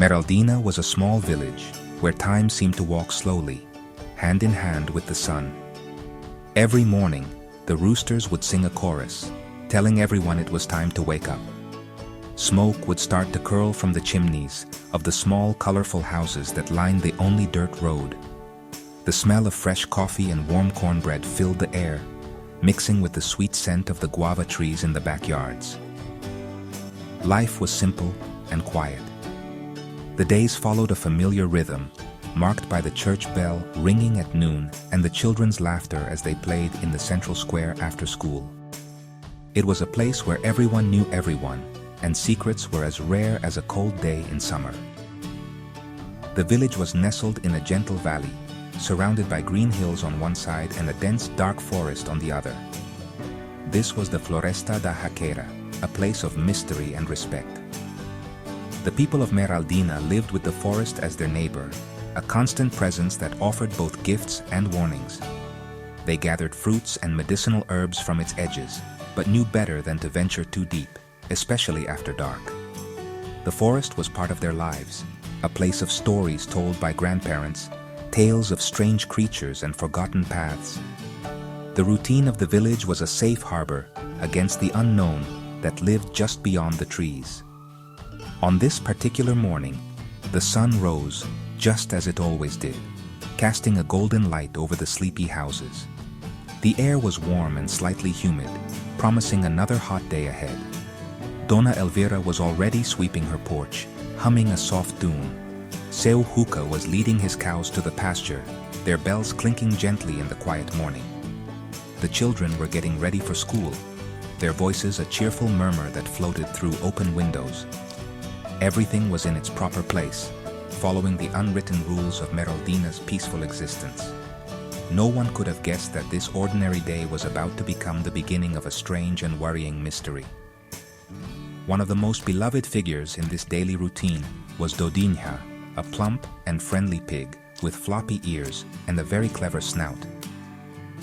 Meraldina was a small village where time seemed to walk slowly, hand in hand with the sun. Every morning, the roosters would sing a chorus, telling everyone it was time to wake up. Smoke would start to curl from the chimneys of the small, colorful houses that lined the only dirt road. The smell of fresh coffee and warm cornbread filled the air, mixing with the sweet scent of the guava trees in the backyards. Life was simple and quiet. The days followed a familiar rhythm, marked by the church bell ringing at noon and the children's laughter as they played in the central square after school. It was a place where everyone knew everyone, and secrets were as rare as a cold day in summer. The village was nestled in a gentle valley, surrounded by green hills on one side and a dense, dark forest on the other. This was the Floresta da Jaqueira, a place of mystery and respect. The people of Meraldina lived with the forest as their neighbor, a constant presence that offered both gifts and warnings. They gathered fruits and medicinal herbs from its edges, but knew better than to venture too deep, especially after dark. The forest was part of their lives, a place of stories told by grandparents, tales of strange creatures and forgotten paths. The routine of the village was a safe harbor against the unknown that lived just beyond the trees. On this particular morning, the sun rose just as it always did, casting a golden light over the sleepy houses. The air was warm and slightly humid, promising another hot day ahead. Dona Elvira was already sweeping her porch, humming a soft tune. Seu Huka was leading his cows to the pasture, their bells clinking gently in the quiet morning. The children were getting ready for school, their voices a cheerful murmur that floated through open windows. Everything was in its proper place, following the unwritten rules of Meraldina's peaceful existence. No one could have guessed that this ordinary day was about to become the beginning of a strange and worrying mystery. One of the most beloved figures in this daily routine was Dodinha, a plump and friendly pig with floppy ears and a very clever snout.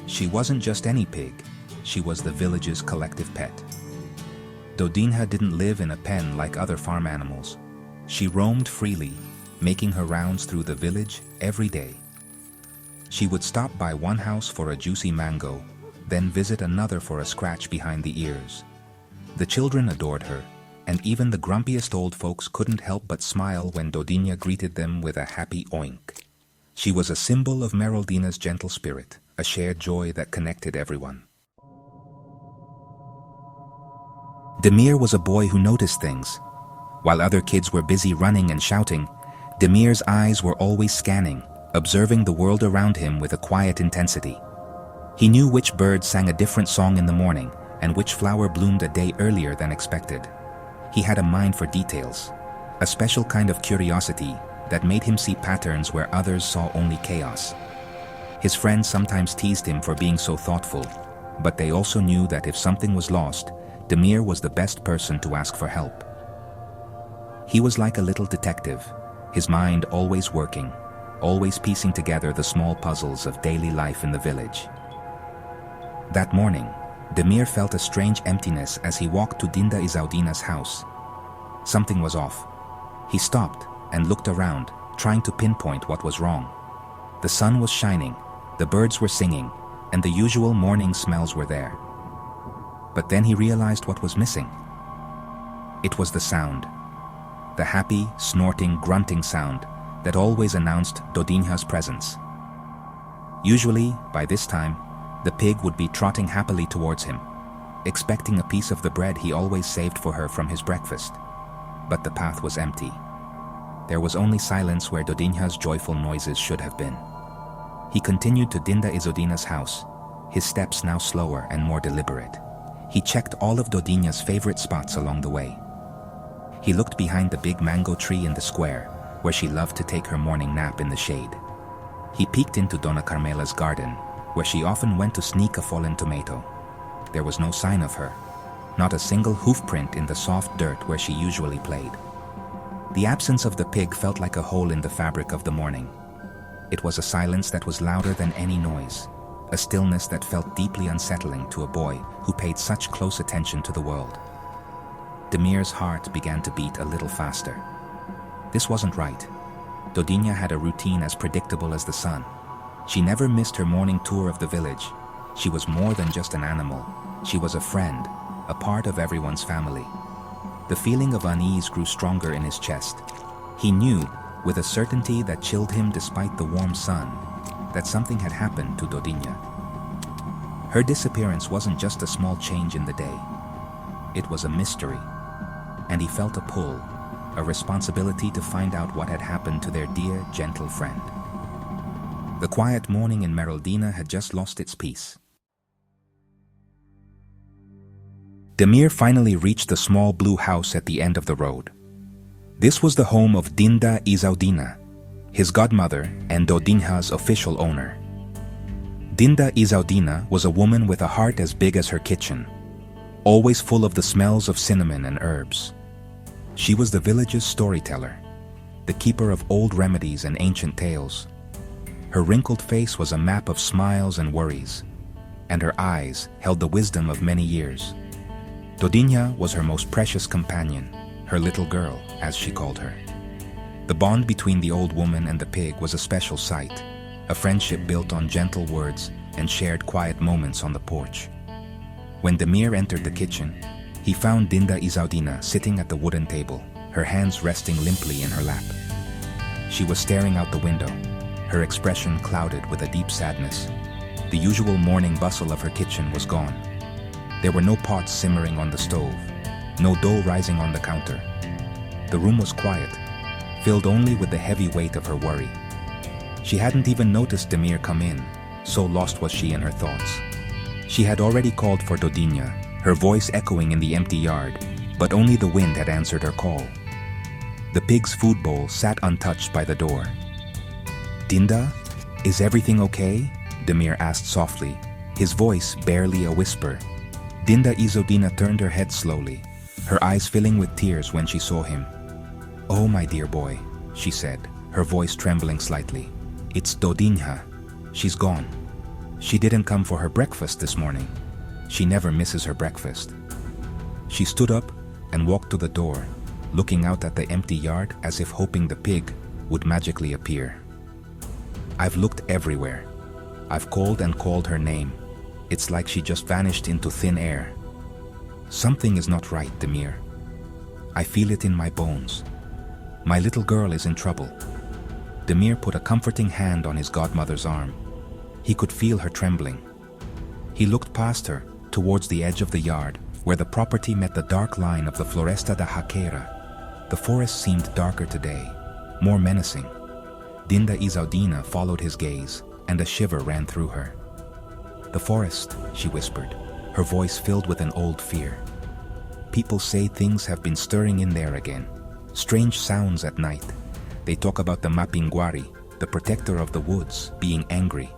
She wasn't just any pig, she was the village's collective pet. Dodinha didn't live in a pen like other farm animals. She roamed freely, making her rounds through the village every day. She would stop by one house for a juicy mango, then visit another for a scratch behind the ears. The children adored her, and even the grumpiest old folks couldn't help but smile when Dodinha greeted them with a happy oink. She was a symbol of Meraldina's gentle spirit, a shared joy that connected everyone. Demir was a boy who noticed things. While other kids were busy running and shouting, Demir's eyes were always scanning, observing the world around him with a quiet intensity. He knew which bird sang a different song in the morning and which flower bloomed a day earlier than expected. He had a mind for details, a special kind of curiosity that made him see patterns where others saw only chaos. His friends sometimes teased him for being so thoughtful, but they also knew that if something was lost, Demir was the best person to ask for help. He was like a little detective, his mind always working, always piecing together the small puzzles of daily life in the village. That morning, Demir felt a strange emptiness as he walked to Dinda Isaudina's house. Something was off. He stopped and looked around, trying to pinpoint what was wrong. The sun was shining, the birds were singing, and the usual morning smells were there. But then he realized what was missing. It was the sound. The happy, snorting, grunting sound that always announced Dodinha's presence. Usually, by this time, the pig would be trotting happily towards him, expecting a piece of the bread he always saved for her from his breakfast. But the path was empty. There was only silence where Dodinha's joyful noises should have been. He continued to Dinda Isaudina's house, his steps now slower and more deliberate. He checked all of Dodinha's favorite spots along the way. He looked behind the big mango tree in the square, where she loved to take her morning nap in the shade. He peeked into Dona Carmela's garden, where she often went to sneak a fallen tomato. There was no sign of her, not a single hoof print in the soft dirt where she usually played. The absence of the pig felt like a hole in the fabric of the morning. It was a silence that was louder than any noise, a stillness that felt deeply unsettling to a boy who paid such close attention to the world. Demir's heart began to beat a little faster. This wasn't right. Dodinha had a routine as predictable as the sun. She never missed her morning tour of the village. She was more than just an animal. She was a friend, a part of everyone's family. The feeling of unease grew stronger in his chest. He knew, with a certainty that chilled him despite the warm sun, that something had happened to Dodinha. Her disappearance wasn't just a small change in the day. It was a mystery, and he felt a pull, a responsibility to find out what had happened to their dear, gentle friend. The quiet morning in Meraldina had just lost its peace. Demir finally reached the small blue house at the end of the road. This was the home of Dinda Isaudina, his godmother and Dodinha's official owner. Dinda Isaudina was a woman with a heart as big as her kitchen, always full of the smells of cinnamon and herbs. She was the village's storyteller, the keeper of old remedies and ancient tales. Her wrinkled face was a map of smiles and worries, and her eyes held the wisdom of many years. Dodinha was her most precious companion, her little girl, as she called her. The bond between the old woman and the pig was a special sight, a friendship built on gentle words and shared quiet moments on the porch. When Demir entered the kitchen, he found Dinda Isaudina sitting at the wooden table, her hands resting limply in her lap. She was staring out the window, her expression clouded with a deep sadness. The usual morning bustle of her kitchen was gone. There were no pots simmering on the stove, no dough rising on the counter. The room was quiet, filled only with the heavy weight of her worry. She hadn't even noticed Demir come in, so lost was she in her thoughts. She had already called for Dodinha, her voice echoing in the empty yard, but only the wind had answered her call. The pig's food bowl sat untouched by the door. "Dinda, is everything okay?" Demir asked softly, his voice barely a whisper. Dinda Isaudina turned her head slowly, her eyes filling with tears when she saw him. "Oh, my dear boy," she said, her voice trembling slightly. "It's Dodinha. She's gone. She didn't come for her breakfast this morning. She never misses her breakfast." She stood up and walked to the door, looking out at the empty yard as if hoping the pig would magically appear. "I've looked everywhere. I've called and called her name. It's like she just vanished into thin air. Something is not right, Demir. I feel it in my bones. My little girl is in trouble." Demir put a comforting hand on his godmother's arm. He could feel her trembling. He looked past her, towards the edge of the yard, where the property met the dark line of the Floresta da Jaqueira. The forest seemed darker today, more menacing. Dinda Isaudina followed his gaze, and a shiver ran through her. "The forest," she whispered, her voice filled with an old fear. "People say things have been stirring in there again. Strange sounds at night. They talk about the Mapinguari, the protector of the woods, being angry."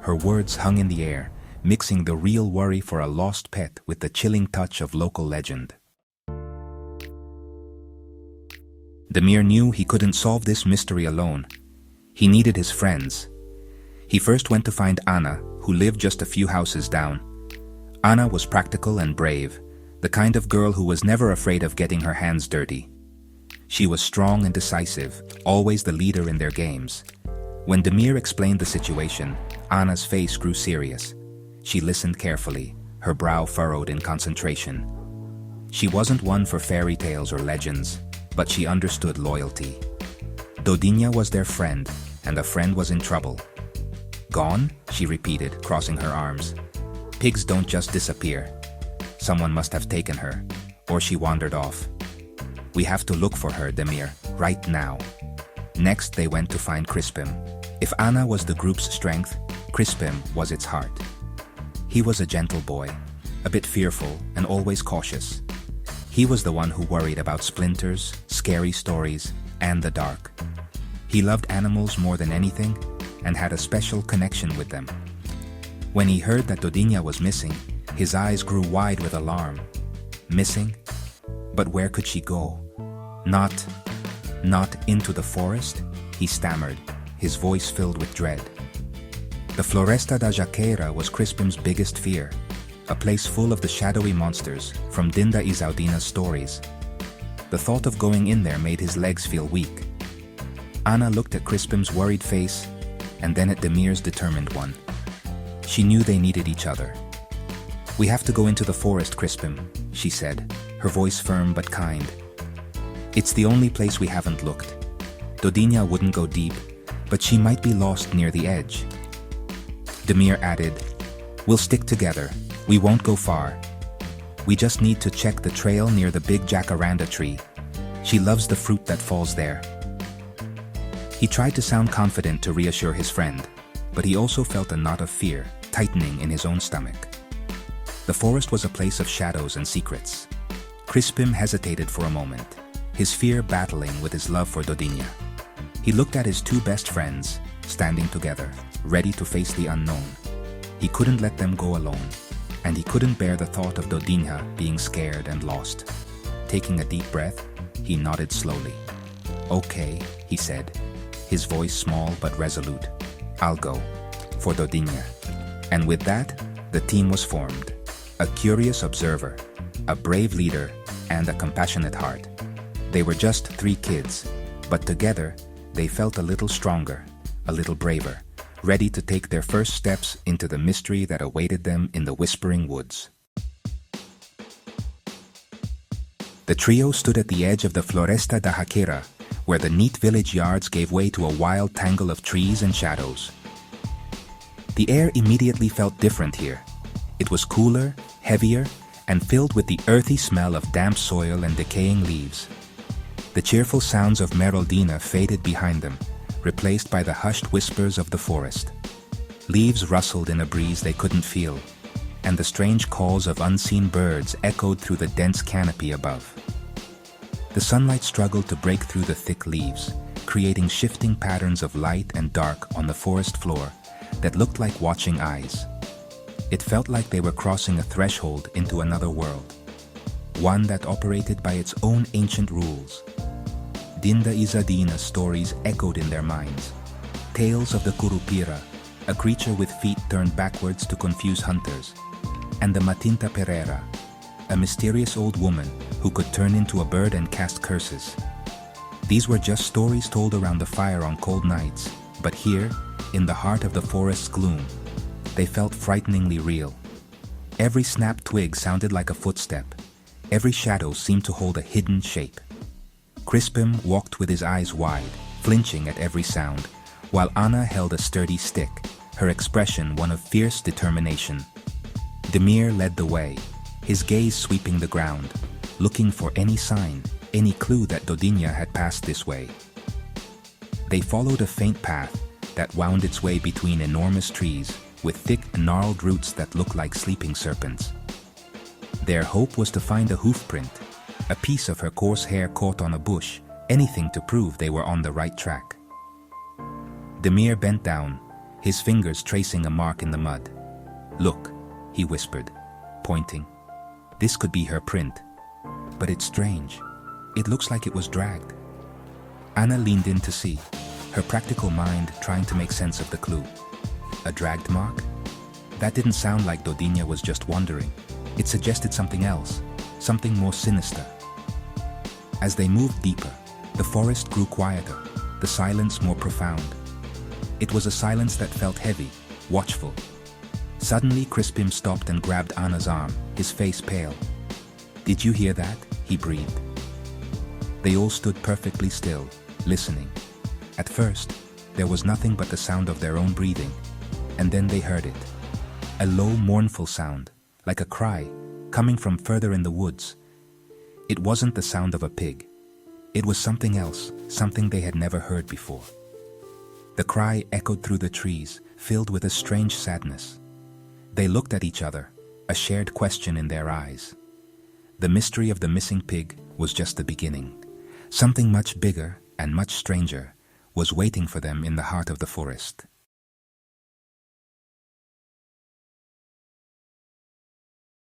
Her words hung in the air, mixing the real worry for a lost pet with the chilling touch of local legend. Demir knew he couldn't solve this mystery alone. He needed his friends. He first went to find Anna, who lived just a few houses down. Anna was practical and brave, the kind of girl who was never afraid of getting her hands dirty. She was strong and decisive, always the leader in their games. When Demir explained the situation, Anna's face grew serious. She listened carefully, her brow furrowed in concentration. She wasn't one for fairy tales or legends, but she understood loyalty. Dodinha was their friend, and a friend was in trouble. "Gone?" she repeated, crossing her arms. "Pigs don't just disappear. Someone must have taken her, or she wandered off. We have to look for her, Demir, right now." Next, they went to find Crispim. If Anna was the group's strength, Crispim was its heart. He was a gentle boy, a bit fearful and always cautious. He was the one who worried about splinters, scary stories, and the dark. He loved animals more than anything and had a special connection with them. When he heard that Dodinha was missing, his eyes grew wide with alarm. Missing? But where could she go? Not into the forest? He stammered, his voice filled with dread. The Floresta da Jaqueira was Crispim's biggest fear, a place full of the shadowy monsters from Dinda Isaudina's stories. The thought of going in there made his legs feel weak, Anna looked at Crispim's worried face, and then at Demir's determined one. She knew they needed each other. "We have to go into the forest, Crispim," she said, her voice firm but kind. "It's the only place we haven't looked. Dodinha wouldn't go deep, but she might be lost near the edge." Demir added, "We'll stick together. We won't go far. We just need to check the trail near the big jacaranda tree. She loves the fruit that falls there." He tried to sound confident to reassure his friend, but he also felt a knot of fear tightening in his own stomach. The forest was a place of shadows and secrets. Crispim hesitated for a moment, his fear battling with his love for Dodinha. He looked at his two best friends, standing together, ready to face the unknown. He couldn't let them go alone, and he couldn't bear the thought of Dodinha being scared and lost. Taking a deep breath, he nodded slowly. "Okay," he said, his voice small but resolute. "I'll go. For Dodinha." And with that, the team was formed. A curious observer, a brave leader, and a compassionate heart. They were just 3 kids, but together, they felt a little stronger, a little braver, ready to take their first steps into the mystery that awaited them in the Whispering Woods. The trio stood at the edge of the Floresta da Jaqueira, where the neat village yards gave way to a wild tangle of trees and shadows. The air immediately felt different here. It was cooler, heavier, and filled with the earthy smell of damp soil and decaying leaves. The cheerful sounds of Meraldina faded behind them, replaced by the hushed whispers of the forest. Leaves rustled in a breeze they couldn't feel, and the strange calls of unseen birds echoed through the dense canopy above. The sunlight struggled to break through the thick leaves, creating shifting patterns of light and dark on the forest floor that looked like watching eyes. It felt like they were crossing a threshold into another world, one that operated by its own ancient rules. Dinda Isadina's stories echoed in their minds. Tales of the Curupira, a creature with feet turned backwards to confuse hunters, and the Matinta Pereira, a mysterious old woman who could turn into a bird and cast curses. These were just stories told around the fire on cold nights, but here, in the heart of the forest's gloom, they felt frighteningly real. Every snapped twig sounded like a footstep. Every shadow seemed to hold a hidden shape. Crispim walked with his eyes wide, flinching at every sound, while Anna held a sturdy stick, her expression one of fierce determination. Demir led the way, his gaze sweeping the ground, looking for any sign, any clue that Dodinha had passed this way. They followed a faint path that wound its way between enormous trees with thick, gnarled roots that looked like sleeping serpents. Their hope was to find a hoof print, a piece of her coarse hair caught on a bush, anything to prove they were on the right track. Demir bent down, his fingers tracing a mark in the mud. "Look," he whispered, pointing. "This could be her print. But it's strange. It looks like it was dragged." Anna leaned in to see, her practical mind trying to make sense of the clue. A dragged mark? That didn't sound like Dodinha was just wandering. It suggested something else, something more sinister. As they moved deeper, the forest grew quieter, the silence more profound. It was a silence that felt heavy, watchful. Suddenly, Crispim stopped and grabbed Anna's arm, his face pale. "Did you hear that?" he breathed. They all stood perfectly still, listening. At first, there was nothing but the sound of their own breathing, and then they heard it. A low, mournful sound, like a cry, coming from further in the woods. It wasn't the sound of a pig. It was something else, something they had never heard before. The cry echoed through the trees, filled with a strange sadness. They looked at each other, a shared question in their eyes. The mystery of the missing pig was just the beginning. Something much bigger and much stranger was waiting for them in the heart of the forest.